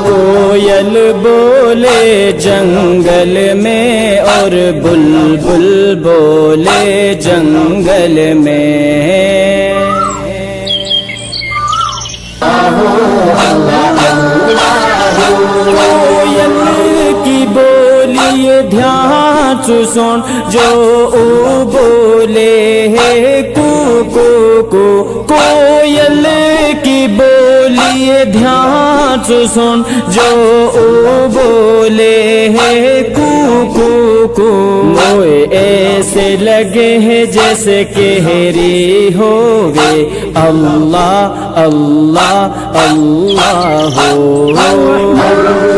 کوئل بولے جنگل میں اور بلبل بولے جنگل میں کوئل کی بولی دھیان سے سن جو بولے کو کوئل کی بولی دھیان سے سن جو بولے کو موئے ایسے لگے ہیں جیسے کہری ہوگے اللہ اللہ اللہ ہو